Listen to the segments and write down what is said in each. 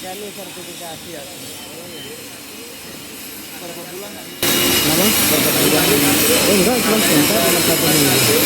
kami sertifikasi ya. Berapa bulan tadi? Nama? Berapa bulan? Oh enggak, cuma sebentar, cuma 1 minggu.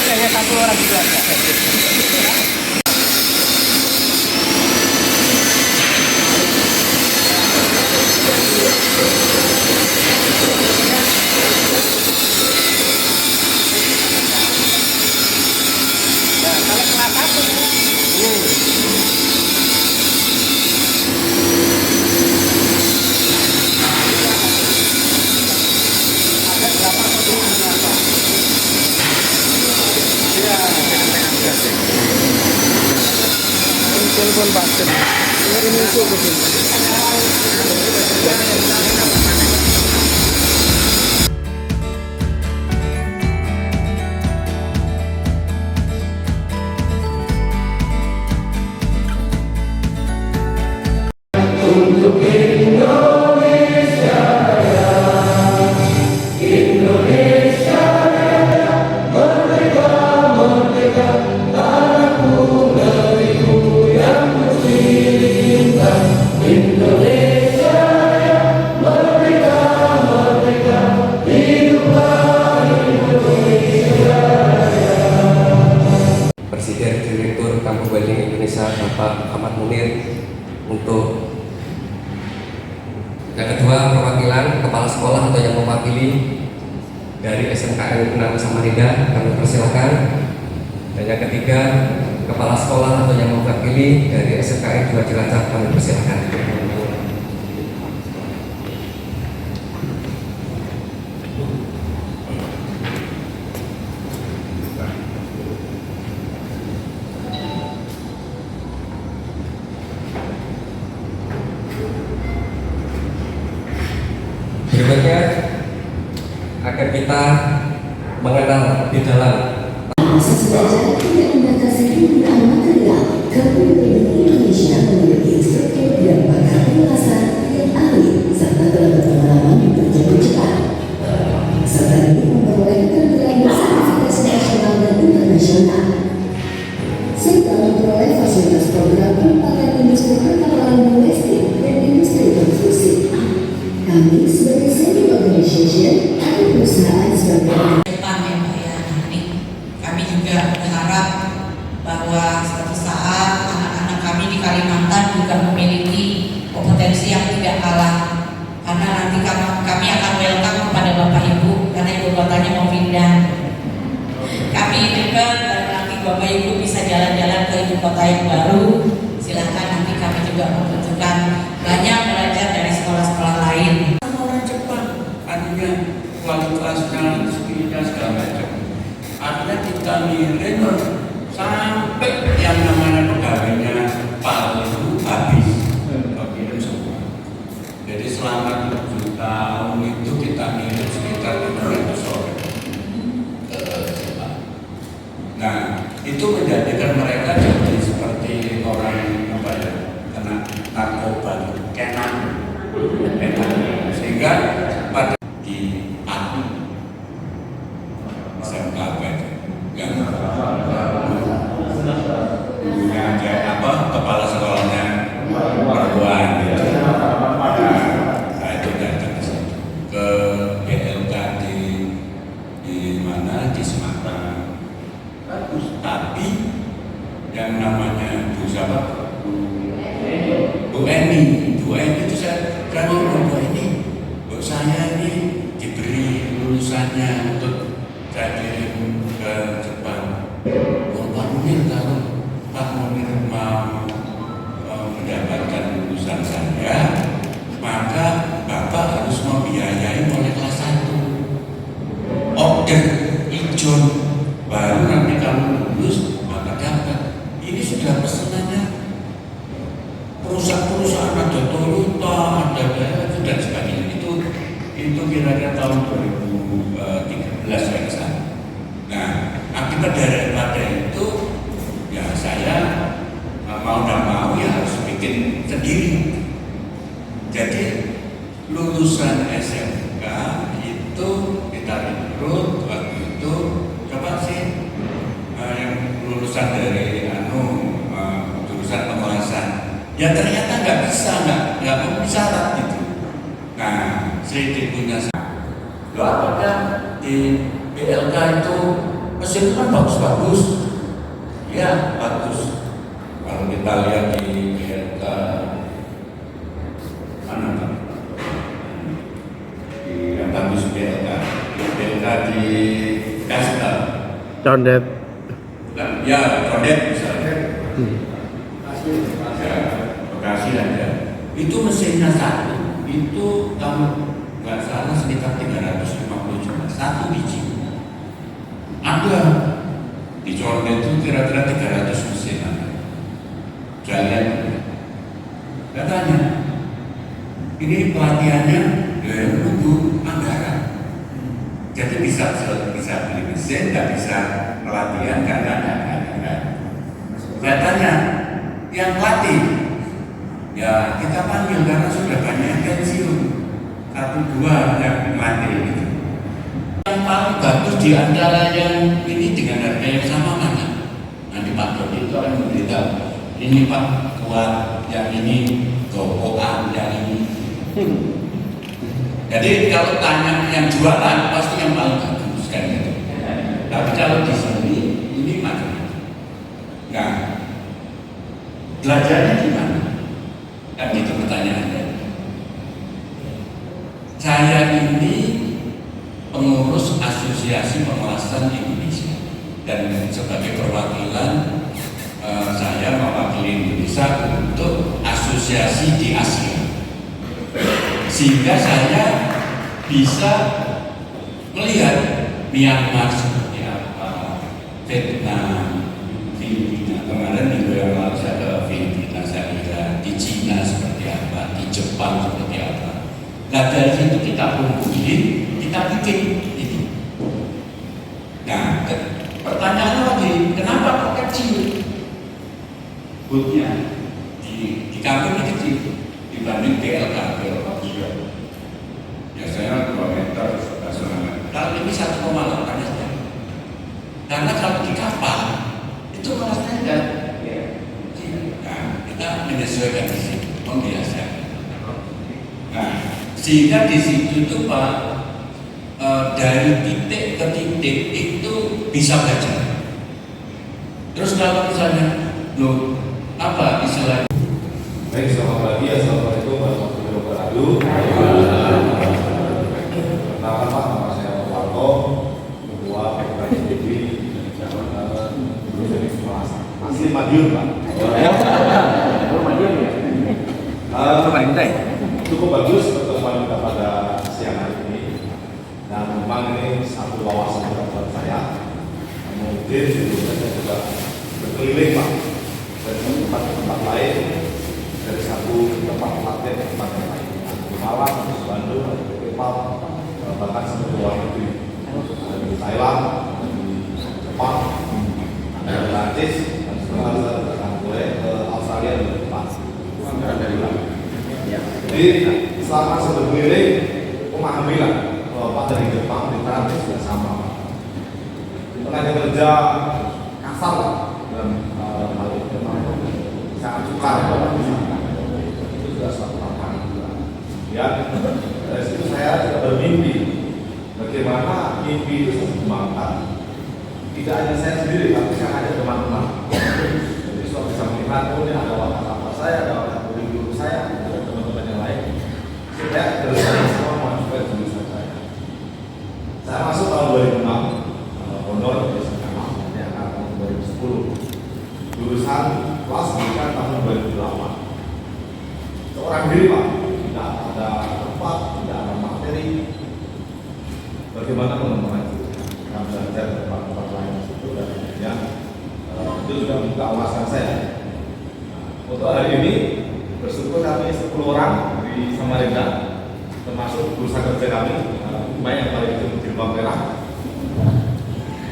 Hanya 1 orang juga. Telepon Pak. Ini masuk ke sini. Untuk Indonesia Raya, Indonesia Raya, merdeka, merdeka, tanahku, negeriku yang kucinta. Indonesia Raya, merdeka, merdeka, hiduplah Indonesia Raya. Presiden Direktur Kampung Wedding Indonesia Bapak Ahmad Munir. Untuk yang kedua, perwakilan kepala sekolah atau yang mewakili dari SMKN 6 Samarinda kami persilakan. Dan yang ketiga, kepala sekolah atau yang mewakili dari SMKN 2 Cilacap kami persilakan. Berikutnya akan kita mengenal di dalam Proses belajar tidak membatasi penggunaan material. Kampung Wedding Indonesia memiliki instruktur dan pakar penjelasan yang ahli serta telah berpengalaman bekerja cepat. Serta ini memperoleh penilaian sertifikasi nasional dan internasional. Serta memperoleh fasilitas program penempatan industri perkapalan domestik dan industri konstruksi. Kami sebagai semi organization atau perusahaan sebagai kami juga berharap bahwa suatu saat anak-anak kami di Kalimantan juga memiliki kompetensi yang tidak kalah, karena nanti kami akan welcome kepada Bapak Ibu karena ibu kotanya mau pindah. Kami juga dan nanti Bapak Ibu bisa jalan-jalan ke ibu kota yang baru. Silahkan, nanti kami juga membutuhkan banyak belajar dari sekolah-sekolah lain. Orang Jepang artinya kualitasnya, skillnya segala macam. Artinya kita ngirim sampai yang namanya pegawainya paling habis, kirim semua. Jadi selama 7 tahun itu kita ngirim sekitar 200 orang ke Jepang. Nah, itu menjadikan mereka jadi seperti orang apa ya, kena narkoba, kenan, sehingga pada di kepala sekolahnya perempuan gitu. Nah, itu datang ke BLK di mana, di Semarang. Bagus, tapi yang namanya Bu siapa? Bu Eni itu saya ngomong, Bu Eni, Bu saya ini diberi lulusannya untuk saya kirim ke Jepang. Pak Munir, kalau Pak Munir mau mendapatkan lulusan saya, maka Bapak harus membiayai mulai kelas 1. Order ijon, baru nanti kamu lulus maka dapat. Ini sudah pesanannya perusahaan ada Toyota, ada itu dan sebagainya. Itu kira-kira tahun 2013 saya kesana. Nah, akibat daripada itu ya saya mau tidak mau ya harus bikin sendiri. Jadi lulusan SMK itu kita rekrut waktu itu coba sih yang lulusan dari jurusan pengolahan ya ternyata nggak memenuhi syarat gitu. Nah, Sri punya lo apakah di BLK itu mesin kan bagus-bagus ya bagus. Kalau kita lihat di BLK mana Pak? Di yang bagus BLK di Kastel Condet. ya Condet misalnya ya, Bekasi ada itu mesinnya satu itu kamu nggak salah sekitar 350 juta satu biji. Ada di Condet itu kira-kira 300 mesin ada. Jalan katanya ini pelatihannya menunggu anggaran. Jadi bisa beli mesin, nggak bisa pelatihan karena ada anggaran. Saya tanya yang pelatih, ya kita panggil karena sudah banyak yang pensiun, 1-2 yang melatih gitu. Yang paling bagus di antara yang ini dengan harga yang sama mana? Nanti Pak Dodi itu akan memberitahu. Ini Pak kuat, yang ini gopokan, yang ini. Jadi kalau tanya yang jualan pasti yang paling bagus kan gitu. Tapi kalau di sini ini macam-macam. Nah, belajarnya di mana? Kan itu pertanyaannya. Saya ini pengurus Asosiasi Pengolahan Indonesia dan sebagai perwakilan saya mewakili Indonesia untuk asosiasi di Asia, sehingga saya bisa melihat Myanmar seperti apa, Vietnam, Filipina. Kemarin minggu yang lalu saya ke Filipina, saya lihat di Cina seperti apa, di Jepang seperti apa. Nah dari situ kita kumpulin, kita bikin ini. Nah pertanyaannya lagi, kenapa kok kecil? Butnya di kami ini kecil dibanding BLK juga. Biasanya 2 meter, 1,5 meter. Kalau ini 1,8 saja. Karena kalau di kapal itu malah standar. Nah, kita menyesuaikan di sini, membiasakan. Nah, sehingga di situ itu Pak dari titik ke titik itu bisa belajar. Terus kalau misalnya loh apa istilahnya? Baik, selamat pagi. Assalamualaikum warahmatullahi wabarakatuh. Perkenalkan Pak, nama saya Warto, Ketua PKSDB asli Madiun Pak. Madiun ya? Cukup bagus pertemuan kita pada siang hari ini. Dan memang ini satu wawasan buat saya. Mungkin saya juga berkeliling Pak dari tempat lain, dari satu tempat pelatihan ke tempat yang lain, di Malang, di Bandung, di Nepal, bahkan sampai ke luar negeri, ada di Thailand, ada di Jepang, ada di Prancis, dan sekarang akan boleh ke Australia dan Jepang. Jadi selama saya berkeliling, memahamilah bahwa Pak dari Jepang, di Prancis sudah sama. Tenaga kerja kasar dalam hal itu sangat sukar itu sudah suatu tantangan juga. Ya, dari situ saya juga bermimpi bagaimana mimpi itu dikembangkan. Tidak hanya saya sendiri, tapi saya ada teman-teman. Jadi suatu bisa melihat, oh ini ada wadah saya, ada guru saya, ada teman-teman yang lain. Saya terus semua mengajukan jurusan saya. Saya masuk tahun 2006. Honor yang tahun 2010, jurusan kelas bukan tahun 2008. Seorang diri Pak, tidak ada tempat, tidak ada materi. Bagaimana mengembangkan itu? Kita belajar di tempat-tempat lain itu dan akhirnya itu juga membuka wawasan saya. Untuk hari ini bersyukur kami 10 orang di Samarinda, termasuk bursa kerja kami, banyak yang paling itu di Bang Merah.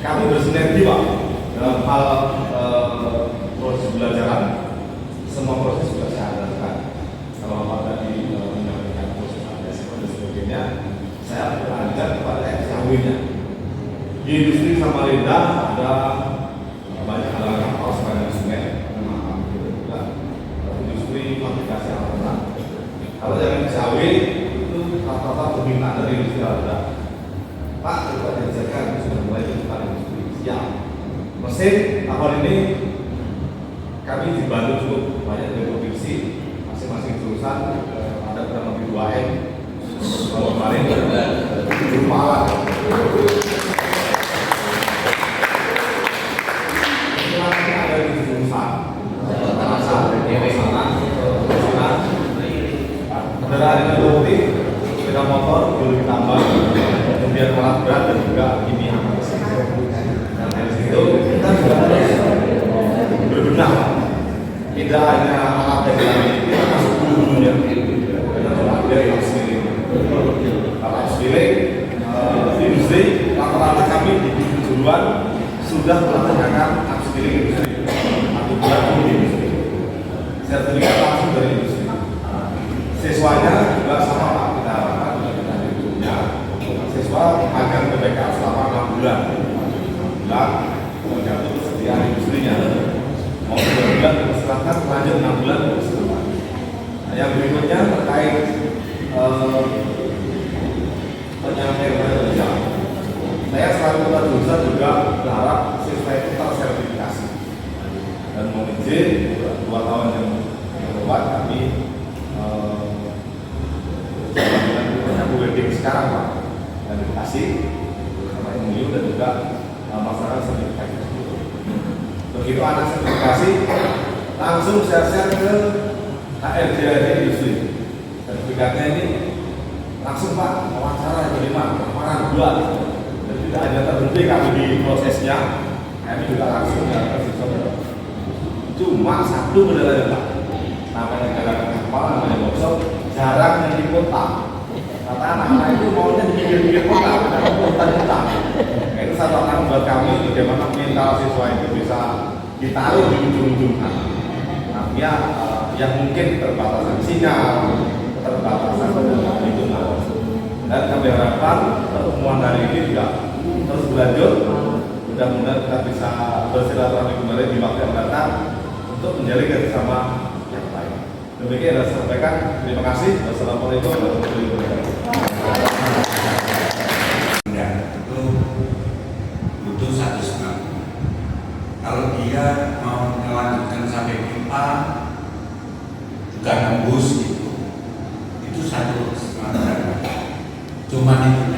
Kami bersinergi Pak dalam hal proses pembelajaran. Semua proses sudah saya andalkan. Kalau Bapak tadi menyampaikan proses assessment dan sebagainya, saya beranjak kepada SKW-nya. Di industri Samarinda ada banyak halangan pasokan sungai, industri fabrikasi alat. Kalau yang SKW itu rata-rata permintaan dari industri alat. Pak, coba diajarkan sudah mulai kita industri siap. Mesin tahun ini kami dibantu cukup banyak dari provinsi, masing-masing jurusan ada kurang lebih 2M. Kalau kemarin berupa alat. Istilahnya ada di jurusan, terasa kendaraan otomotif, sepeda motor boleh ditambah, kemudian alat berat dan juga kimia. Dan dari situ kita juga harus berbenah. Tidak hanya alat yang lain, kita masuk dulu-dulunya. Kita juga ada yang upskilling. Kalau upskilling, di industri, rata-rata kami di kejuruan sudah melaksanakan upskilling industri. Atau berlaku di industri. Sertifikat langsung dari industri. Siswanya juga sama Pak, kita harapkan juga kita hidupnya. Siswa akan PPK selama 6 bulan. 6 bulan, tergantung kesediaan industrinya. Mau 3 bulan dipersilakan, lanjut 6 bulan dipersilakan. Nah, yang berikutnya terkait penyampaian kerja. Saya selalu berusaha juga berharap siswa itu tersertifikasi dan mau izin 2 tahun yang lewat kami dengan wedding sekarang Pak dan dikasih sama MUU dan juga masyarakat sertifikasi. Begitu anak sertifikasi langsung saya share ke HRD industri. Sertifikatnya ini langsung Pak wawancara yang kelima, lamaran 2. Dan tidak hanya terhenti kami di prosesnya, kami juga langsung ke siswa. Cuma satu benar Pak, namanya gerakan kapal, namanya workshop, jarang yang di kota. Kata anak-anak itu maunya di pinggir-pinggir kota, bukan kota-kota. Itu satu tantangan buat kami, bagaimana mental siswa itu bisa ditaruh di ujung-ujung sana. Artinya yang mungkin keterbatasan sinyal, keterbatasan lingkungan. Dan kami harapkan pertemuan hari ini juga terus berlanjut. Mudah-mudahan kita bisa bersilaturahmi kembali di waktu yang datang untuk menjalin kerjasama yang baik. Demikian yang saya sampaikan. Terima kasih. Wassalamualaikum warahmatullahi wabarakatuh. Itu butuh 1,5. Kalau dia mau melanjutkan sampai pipa juga nembus gitu, itu 1,5. Cuman itu